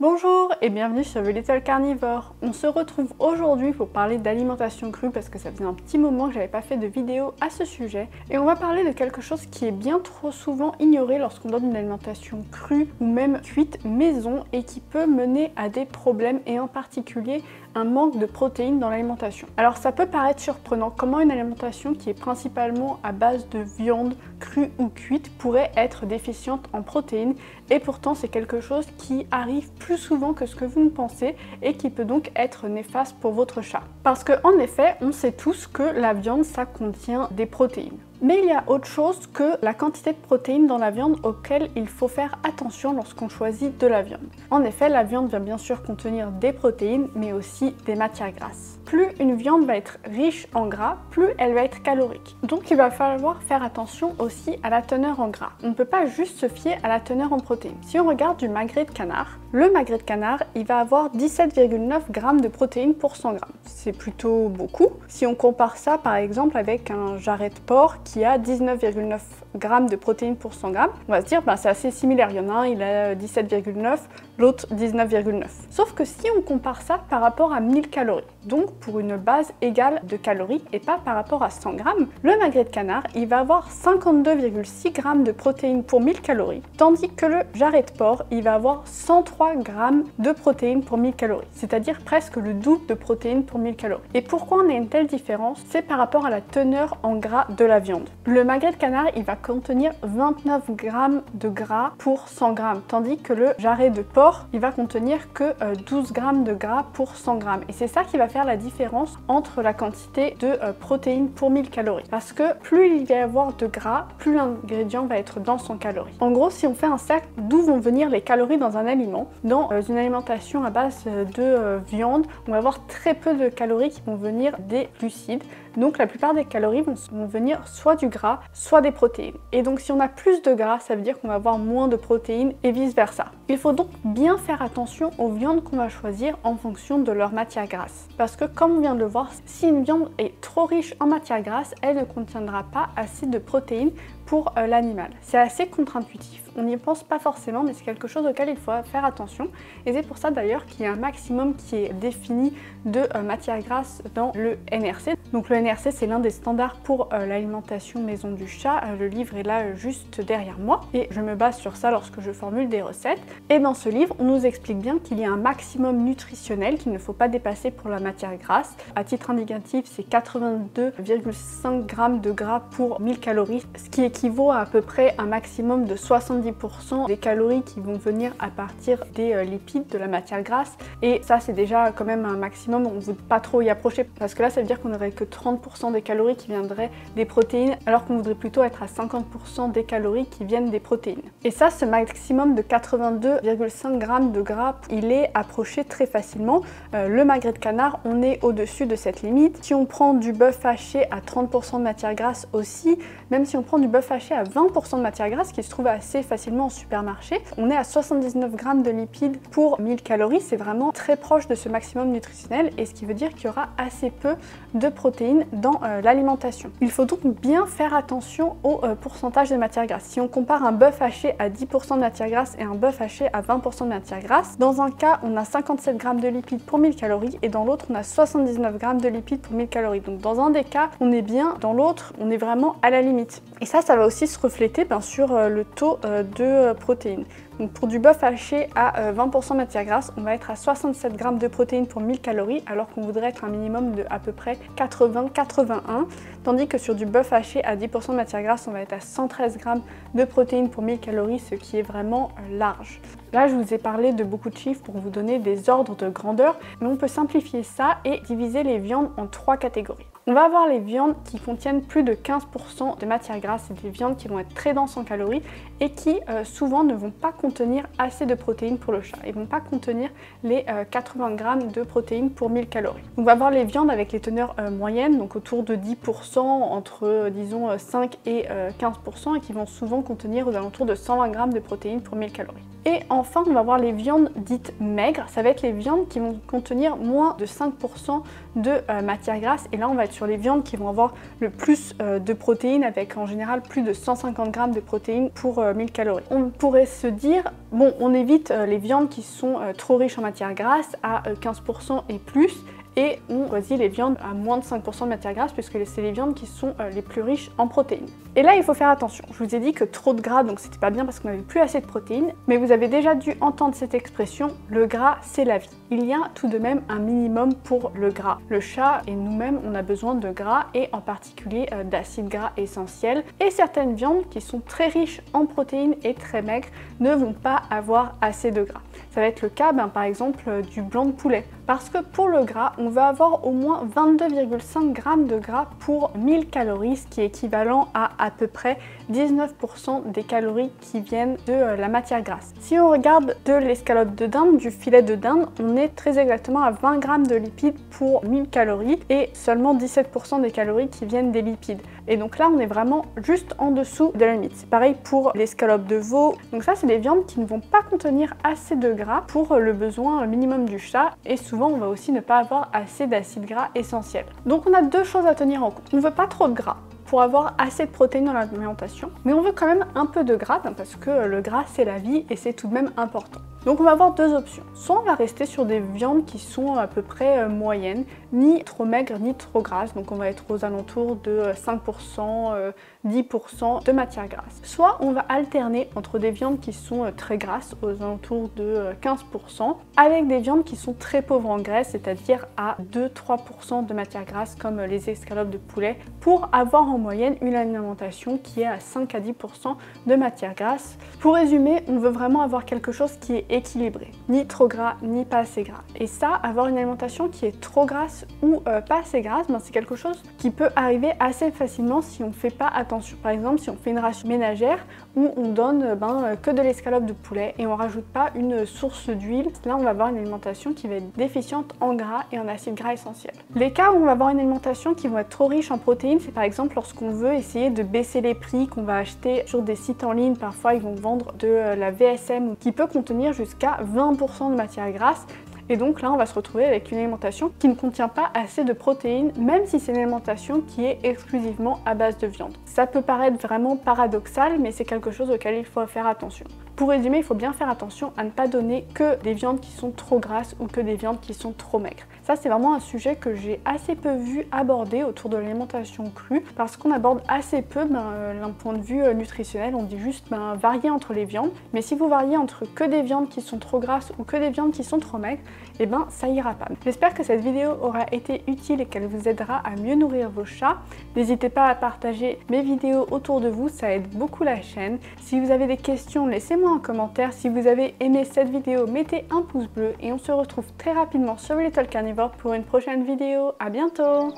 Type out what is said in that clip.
Bonjour et bienvenue sur The Little Carnivore. On se retrouve aujourd'hui pour parler d'alimentation crue parce que ça faisait un petit moment que j'avais pas fait de vidéo à ce sujet. Et on va parler de quelque chose qui est bien trop souvent ignoré lorsqu'on donne une alimentation crue ou même cuite maison et qui peut mener à des problèmes et en particulier un manque de protéines dans l'alimentation. Alors ça peut paraître surprenant comment une alimentation qui est principalement à base de viande crue ou cuite pourrait être déficiente en protéines et pourtant c'est quelque chose qui arrive plus souvent que ce que vous ne pensez et qui peut donc être néfaste pour votre chat. Parce qu'en effet, on sait tous que la viande ça contient des protéines. Mais il y a autre chose que la quantité de protéines dans la viande auquel il faut faire attention lorsqu'on choisit de la viande. En effet, la viande va bien sûr contenir des protéines, mais aussi des matières grasses. Plus une viande va être riche en gras, plus elle va être calorique. Donc il va falloir faire attention aussi à la teneur en gras. On ne peut pas juste se fier à la teneur en protéines. Si on regarde du magret de canard, le magret de canard, il va avoir 17,9 g de protéines pour 100 g. C'est plutôt beaucoup. Si on compare ça par exemple avec un jarret de porc qui a 19,9 g de protéines pour 100 g, on va se dire c'est assez similaire. Il y en a un, il a 17,9, l'autre 19,9. Sauf que si on compare ça par rapport à 1000 calories, donc pour une base égale de calories et pas par rapport à 100 g, le magret de canard, il va avoir 52,6 g de protéines pour 1000 calories, tandis que le jarret de porc, il va avoir 103 g de protéines pour 1000 calories, c'est-à-dire presque le double de protéines pour 1000 calories. Et pourquoi on a une telle différence? C'est par rapport à la teneur en gras de la viande. Le magret de canard, il va contenir 29 g de gras pour 100 g, tandis que le jarret de porc, il va contenir que 12 g de gras pour 100 g. Et c'est ça qui va faire la différence entre la quantité de protéines pour 1000 calories. Parce que plus il va y avoir de gras, plus l'ingrédient va être dense en calories. En gros, si on fait un cercle d'où vont venir les calories dans un aliment, dans une alimentation à base de viande, on va avoir très peu de calories qui vont venir des glucides. Donc la plupart des calories vont venir soit du gras, soit des protéines. Et donc si on a plus de gras, ça veut dire qu'on va avoir moins de protéines et vice versa. Il faut donc bien faire attention aux viandes qu'on va choisir en fonction de leur matière grasse. Parce que comme on vient de le voir, si une viande est trop riche en matière grasse, elle ne contiendra pas assez de protéines pour l'animal. C'est assez contre-intuitif, on n'y pense pas forcément, mais c'est quelque chose auquel il faut faire attention. Et c'est pour ça d'ailleurs qu'il y a un maximum qui est défini de matière grasse dans le NRC. Donc le NRC, c'est l'un des standards pour l'alimentation maison du chat. Le livre est là juste derrière moi et je me base sur ça lorsque je formule des recettes. Et dans ce livre, on nous explique bien qu'il y a un maximum nutritionnel qu'il ne faut pas dépasser pour la matière grasse. À titre indicatif, c'est 82,5 g de gras pour 1000 calories, ce qui équivaut à peu près un maximum de 70% des calories qui vont venir à partir des lipides, de la matière grasse. Et ça, c'est déjà quand même un maximum, on ne veut pas trop y approcher parce que là, ça veut dire qu'on n'aurait que 30% des calories qui viendraient des protéines, alors qu'on voudrait plutôt être à 50% des calories qui viennent des protéines. Et ça, ce maximum de 82,5 g de gras, il est approché très facilement. Le magret de canard, on est au-dessus de cette limite. Si on prend du bœuf haché à 30% de matière grasse aussi, même si on prend du bœuf haché à 20% de matière grasse, qui se trouve assez facilement en supermarché, on est à 79 g de lipides pour 1000 calories. C'est vraiment très proche de ce maximum nutritionnel, et ce qui veut dire qu'il y aura assez peu de protéines dans l'alimentation. Il faut donc bien faire attention au pourcentage de matière grasse. Si on compare un bœuf haché à 10% de matière grasse et un bœuf haché à 20% de matière grasse, dans un cas on a 57 g de lipides pour 1000 calories et dans l'autre on a 79 g de lipides pour 1000 calories. Donc dans un des cas on est bien, dans l'autre on est vraiment à la limite. Et ça va aussi se refléter sur le taux de protéines. Donc pour du bœuf haché à 20% de matière grasse, on va être à 67 g de protéines pour 1000 calories alors qu'on voudrait être un minimum de à peu près 80-81, tandis que sur du bœuf haché à 10% de matière grasse, on va être à 113 g de protéines pour 1000 calories, ce qui est vraiment large. Là, je vous ai parlé de beaucoup de chiffres pour vous donner des ordres de grandeur, mais on peut simplifier ça et diviser les viandes en 3 catégories. On va avoir les viandes qui contiennent plus de 15% de matière grasse, c'est des viandes qui vont être très denses en calories et qui souvent ne vont pas contenir assez de protéines pour le chat. Ils ne vont pas contenir les 80 g de protéines pour 1000 calories. On va avoir les viandes avec les teneurs moyennes, donc autour de 10%, entre disons 5 et 15%, et qui vont souvent contenir aux alentours de 120 g de protéines pour 1000 calories. Et enfin, on va voir les viandes dites maigres. Ça va être les viandes qui vont contenir moins de 5% de matière grasse. Et là, on va être sur les viandes qui vont avoir le plus de protéines, avec en général plus de 150 grammes de protéines pour 1000 calories. On pourrait se dire, bon, on évite les viandes qui sont trop riches en matière grasse à 15% et plus. Et on choisit les viandes à moins de 5% de matière grasse puisque c'est les viandes qui sont les plus riches en protéines. Et là, il faut faire attention. Je vous ai dit que trop de gras, donc c'était pas bien parce qu'on n'avait plus assez de protéines. Mais vous avez déjà dû entendre cette expression, le gras, c'est la vie. Il y a tout de même un minimum pour le gras. Le chat et nous-mêmes, on a besoin de gras et en particulier d'acides gras essentiels. Et certaines viandes qui sont très riches en protéines et très maigres ne vont pas avoir assez de gras. Ça va être le cas par exemple du blanc de poulet. Parce que pour le gras, on va avoir au moins 22,5 grammes de gras pour 1000 calories, ce qui est équivalent à peu près 19% des calories qui viennent de la matière grasse. Si on regarde de l'escalope de dinde, du filet de dinde, on est très exactement à 20 grammes de lipides pour 1000 calories et seulement 17% des calories qui viennent des lipides. Et donc là, on est vraiment juste en dessous de la limite. C'est pareil pour l'escalope de veau. Donc ça, c'est des viandes qui ne vont pas contenir assez de gras pour le besoin minimum du chat. Et souvent, on va aussi ne pas avoir assez d'acides gras essentiels. Donc on a deux choses à tenir en compte. On ne veut pas trop de gras pour avoir assez de protéines dans l'alimentation, mais on veut quand même un peu de gras parce que le gras, c'est la vie et c'est tout de même important. Donc on va avoir deux options. Soit on va rester sur des viandes qui sont à peu près moyennes, ni trop maigres ni trop grasses, donc on va être aux alentours de 5%, 10% de matière grasse. Soit on va alterner entre des viandes qui sont très grasses, aux alentours de 15%, avec des viandes qui sont très pauvres en graisse, c'est-à-dire à 2-3% de matière grasse comme les escalopes de poulet, pour avoir en moyenne une alimentation qui est à 5 à 10% de matière grasse. Pour résumer, on veut vraiment avoir quelque chose qui est équilibré, ni trop gras ni pas assez gras. Et ça, avoir une alimentation qui est trop grasse ou pas assez grasse, c'est quelque chose qui peut arriver assez facilement si on ne fait pas attention. Par exemple, si on fait une ration ménagère où on donne que de l'escalope de poulet et on rajoute pas une source d'huile, là on va avoir une alimentation qui va être déficiente en gras et en acides gras essentiels. Les cas où on va avoir une alimentation qui va être trop riche en protéines, c'est par exemple lorsqu'on veut essayer de baisser les prix qu'on va acheter sur des sites en ligne. Parfois ils vont vendre de la VSM qui peut contenir jusqu'à 20% de matière grasse. Et donc là, on va se retrouver avec une alimentation qui ne contient pas assez de protéines, même si c'est une alimentation qui est exclusivement à base de viande. Ça peut paraître vraiment paradoxal, mais c'est quelque chose auquel il faut faire attention. Pour résumer, il faut bien faire attention à ne pas donner que des viandes qui sont trop grasses ou que des viandes qui sont trop maigres. Ça, c'est vraiment un sujet que j'ai assez peu vu aborder autour de l'alimentation crue, parce qu'on aborde assez peu d'un point de vue nutritionnel. On dit juste varier entre les viandes, mais si vous variez entre que des viandes qui sont trop grasses ou que des viandes qui sont trop maigres, et ça ira pas. J'espère que cette vidéo aura été utile et qu'elle vous aidera à mieux nourrir vos chats. N'hésitez pas à partager mes vidéos autour de vous, ça aide beaucoup la chaîne. Si vous avez des questions, laissez-moi un commentaire. Si vous avez aimé cette vidéo, mettez un pouce bleu et on se retrouve très rapidement sur Little Carnivore pour une prochaine vidéo. À bientôt!